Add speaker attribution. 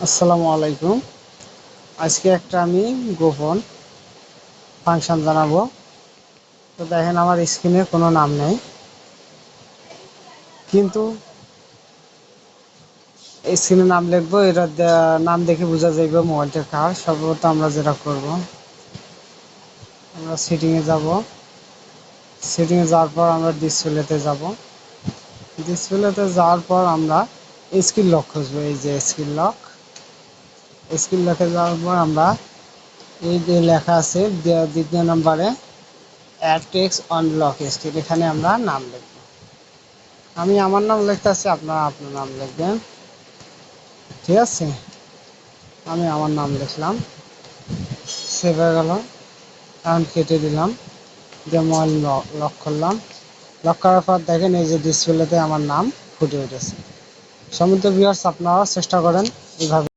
Speaker 1: আসসালামু আলাইকুম। আজকে একটা আমি গোপন ফাংশন জানাবো। তো দেখেন আমার স্ক্রিনে কোনো নাম নেই, কিন্তু স্ক্রিনে নাম লিখবো। এটা নাম দেখে বোঝা যাবে মোবাইলটা কার। সর্বপ্রথম আমরা যেটা করব, আমরা সেটিংয়ে যাব। সেটিংয়ে যাওয়ার পর আমরা ডিসপ্লেতে যাব। ডিসপ্লেতে যাওয়ার পর আমরা স্ক্রিন লক খুঁজবো। এই যে স্ক্রিন লক, স্ক্রিন লকে যাওয়ার পর আমরা এই যে লেখা আছে দ্বিতীয় নম্বরে add text on lock screen, এখানে আমরা নাম লিখব। আমি আমার নাম লিখতেছি, আপনারা আপনার নাম লিখবেন। ঠিক আছে, আমি আমার নাম লিখলাম, সেভ হয়ে গেল। এখন কেটে দিলাম, দিয়ে মোবাইল লক করলাম। লক করার পর দেখেন এই যে ডিসপ্লেতে আমার নাম ফুটে উঠেছে। সম্মানিত ভিউয়ার্স, আপনারাও চেষ্টা করেন এইভাবে।